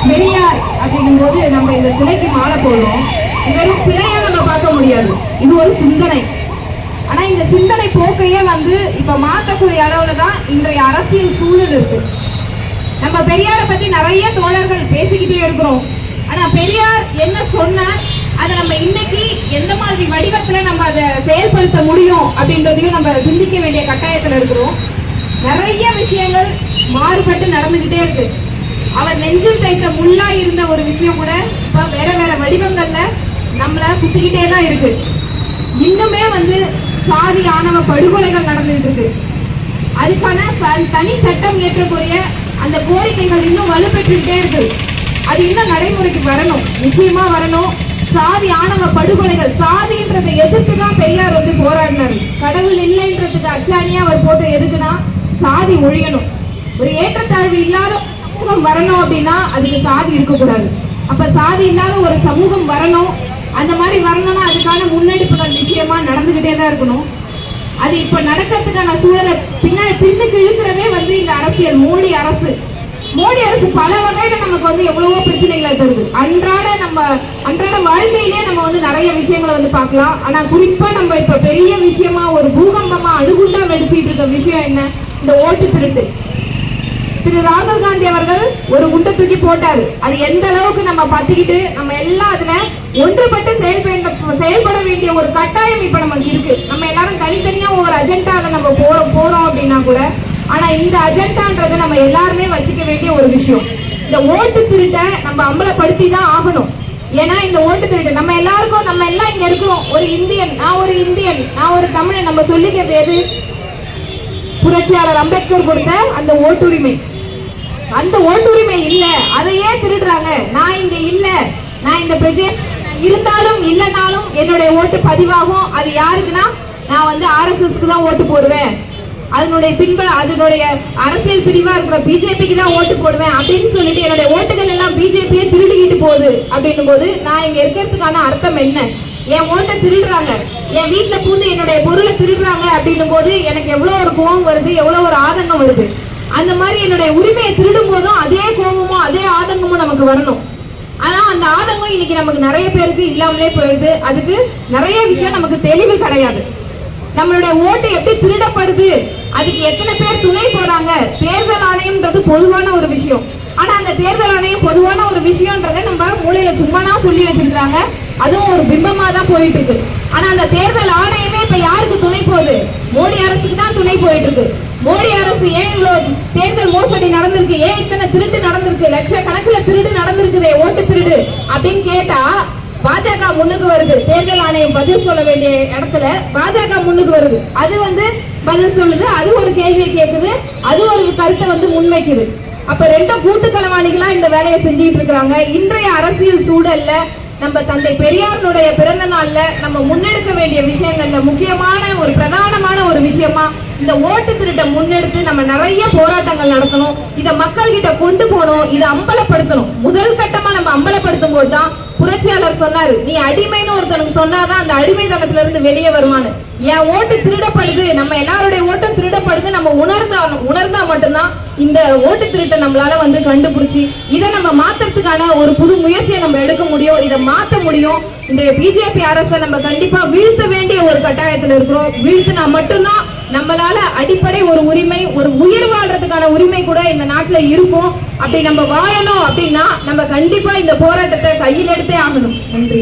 பெரியார் அப்படிங்கும் போது நம்ம இந்த சிலைக்கு மாலை போடுறோம். வெறும் சிலையா நம்ம பார்க்க முடியாது, இது ஒரு சிந்தனை. ஆனா இந்த சிந்தனை போக்கையே இப்ப மாற்றக்கூடிய அளவுல தான் இன்றைய அரசியல் சூழல் இருக்கு. நம்ம பெரியாரை பத்தி நிறைய தோழர்கள் பேசிக்கிட்டே இருக்கிறோம். ஆனா பெரியார் என்ன சொன்ன அதை நம்ம இன்னைக்கு எந்த மாதிரி வடிவத்துல நம்ம அதை செயல்படுத்த முடியும் அப்படின்றதையும் நம்ம சிந்திக்க வேண்டிய கட்டாயத்துல இருக்கிறோம். நிறைய விஷயங்கள் மாறுபட்டு நடந்துகிட்டே இருக்கு. அவர் நெஞ்சில் தைத்த முள்ளா இருந்த ஒரு விஷயம் கூட இப்ப வேற வேற வடிவங்கள்ல நம்மள குத்திக்கிட்டே தான் இருக்கு. இன்னுமே சாதி ஆணவ படுகொலைகள் நடந்துட்டு இருக்கு. அதுக்கான தனி சட்டம் ஏற்றக்கூடிய அந்த கோரிக்கைகள் இன்னும் வலுப்பெற்றுக்கிட்டே இருக்கு. அது இன்னும் நடைமுறைக்கு வரணும், நிச்சயமா வரணும். சாதி ஆணவ படுகொலைகள், சாதின்றதை எதிர்த்து தான் பெரியார் போராடினார். கடவுள் இல்லைன்றதுக்கு அச்சாணியா அவர் போட்டு எதுக்குன்னா சாதி ஒழியணும். ஒரு ஏற்றத்தாழ்வு இல்லாத சமூகம் வரணும் அப்படின்னா அதுக்கு சாதி இருக்கக்கூடாது. அப்ப சாதி இல்லாத ஒரு சமூகம் வரணும். அந்த மாதிரி வரணும்னா அதுக்கான முன்னெடுப்புகள் நிச்சயமா நடந்துகிட்டே தான் இருக்கணும். அது இப்ப நடக்கிறதுக்கான சூழலை பின்னுக்கு இழுக்கிறதே இந்த அரசியல். மோடி அரசு பல வகையில நமக்கு எவ்வளவோ பிரச்சனைகளை தருது. அன்றாட வாழ்க்கையிலே நம்ம நிறைய விஷயங்களை பார்க்கலாம். ஆனா குறிப்பா நம்ம இப்ப பெரிய விஷயமா ஒரு பூகம்பமா அணுகுண்டா வெடிச்சிட்டு இருக்க விஷயம் என்ன? இந்த ஓட்டு திருட்டு. திரு ராகுல் காந்தி அவர்கள் ஒரு குண்டை தூக்கி போட்டாரு. அது எந்த அளவுக்கு நம்ம பத்திக்கிட்டு நம்ம எல்லாம் அதுல ஒன்றுபட்டு செயல்பட வேண்டிய ஒரு கட்டாயம் இப்ப நமக்கு இருக்கு. நம்ம எல்லாரும் தனித்தனியா ஒரு அஜெண்டால நம்ம போறோம் அப்படின்னா கூட, ஆனா இந்த அஜெண்டான்றதை நம்ம எல்லாருமே வச்சுக்க வேண்டிய ஒரு விஷயம். இந்த ஓட்டு திருட்டை நம்ம அம்பலப்படுத்தி தான் ஆகணும். ஏன்னா இந்த ஓட்டு திருட்டு நம்ம எல்லாருக்கும், நம்ம எல்லாம் இங்க இருக்கிறோம். ஒரு இந்தியன், நான் ஒரு தமிழன். நம்ம சொல்லிக்கிறது எது? புரட்சியாளர் அம்பேத்கர் கொடுத்த அந்த ஓட்டுரிமை. அந்த ஓட்டுரிமை இல்ல, அதையே திருடுறாங்க. நான் இங்க இல்ல, நான் இந்த பிரஜை இருந்தாலும் இல்லனாலும் என்னுடைய ஓட்டு பதிவாகும். அது யாருக்குன்னா நான் RSSக்கு தான் ஓட்டு போடுவேன், அதனுடைய அரசியல் பிரிவா இருக்கிற பிஜேபிக்கு தான் ஓட்டு போடுவேன் அப்படின்னு சொல்லிட்டு என்னுடைய ஓட்டுகள் எல்லாம் பிஜேபியே திருடிக்கிட்டு போகுது. அப்படின்னும் போது நான் இங்க இருக்கிறதுக்கான அர்த்தம் என்ன? என் ஓட்டை திருடுறாங்க, என் வீட்டுல பூந்து என்னுடைய பொருளை திருடுறாங்க அப்படின்னும் போது எனக்கு எவ்வளவு ஒரு கோபம் வருது, எவ்வளவு ஒரு ஆதங்கம் வருது. அந்த மாதிரி என்னுடைய உரிமையை திருடும் போதும் அதே கோபமும் அதே ஆதங்கமும் நமக்கு வரணும். ஆனா அந்த ஆதங்கம் இன்னைக்கு நமக்கு நிறைய பேருக்கு இல்லாமலே போயிடுது. அதுக்கு நிறைய விஷயம் நமக்கு தெளிவு கிடையாது. நம்மளுடைய ஓட்டு எப்படி திருடப்படுது, அதுக்கு எத்தனை பேர் துணை போறாங்க? தேர்தல் ஆணையம்ன்றது பொதுவான ஒரு விஷயம். ஆனா அந்த தேர்தல் ஆணையம் பொதுவான ஒரு விஷயம்ன்றதை நம்ம மூலையில சும்மானா சொல்லி வச்சிருக்காங்க. அதுவும் ஒரு பிம்பமா தான் போயிட்டு இருக்கு. ஆனா அந்த தேர்தல் ஆணையமே இப்ப யாருக்கு துணை போகுது? மோடி அரசுக்கு தான் துணை போயிட்டு இருக்கு. மோடி அரசு ஏன் இவ்வளவு தேர்தல் மோசடி நடந்திருக்கு, ஏன் இத்தனை திருட்டு நடந்திருக்கு, லட்சக்கணக்கில் திருடு நடந்திருக்குதே, ஓட்டு திருடு அப்படின்னு கேட்டா பாஜக முன்னுக்கு வருது. தேர்தல் ஆணையம் பதில் சொல்ல வேண்டிய இடத்துல பாஜக முன்னுக்கு வருது. அது பதில் சொல்லுது, அது ஒரு கேள்வியை கேட்குது, அது ஒரு கருத்தை முன்வைக்குது. அப்ப ரெண்டும் கூட்டுக்களவாணிகளா இந்த வேலையை செஞ்சுட்டு இருக்கிறாங்க. இன்றைய அரசியல் சூழல்ல நம்ம தந்தை பெரியாருடைய பிறந்த நாள்ல நம்ம முன்னெடுக்க வேண்டிய விஷயங்கள்ல முக்கியமான ஒரு பிரதானமான ஒரு விஷயமா இந்த ஓட்டு திருட்டை முன்னெடுத்து நம்ம நிறைய போராட்டங்கள் நடத்தணும். இதை மக்கள் கிட்ட கொண்டு போகணும், இதை அம்பலப்படுத்தணும். முதல் கட்டமா நம்ம அம்பலப்படுத்தும் போதுதான் புரட்சியாளர் சொன்னாரு, நீ அடிமைன்னு ஒருத்தனுக்கு சொன்னாதான் அந்த அடிமை தளத்துல இருந்து வெளியே வருவான்னு. என் ஓட்டு திருடப்படுது, நம்ம எல்லாருடைய ஓட்டும் திருடப்படுது நம்ம உணர்ந்தா மட்டும்தான் இந்த ஓட்டு திருட்டை நம்மளால கண்டுபிடிச்சி இதை நம்ம மாத்துறதுக்கான ஒரு புது முயற்சியை நம்ம எடுக்க முடியும். இதை மாத்த முடியும். இன்றைய பிஜேபி அரசை நம்ம கண்டிப்பா வீழ்த்த வேண்டிய ஒரு கட்டாயத்துல இருக்கிறோம். வீழ்த்தினா மட்டும்தான் நம்மளால அடிப்படை ஒரு உரிமை, ஒரு உயிர் வாழ்றதுக்கான உரிமை கூட இந்த நாட்டுல இருக்கும். அப்படி நம்ம வாழணும் அப்படின்னா நம்ம கண்டிப்பா இந்த போராட்டத்தை கையில் எடுத்தே ஆகணும். நன்றி.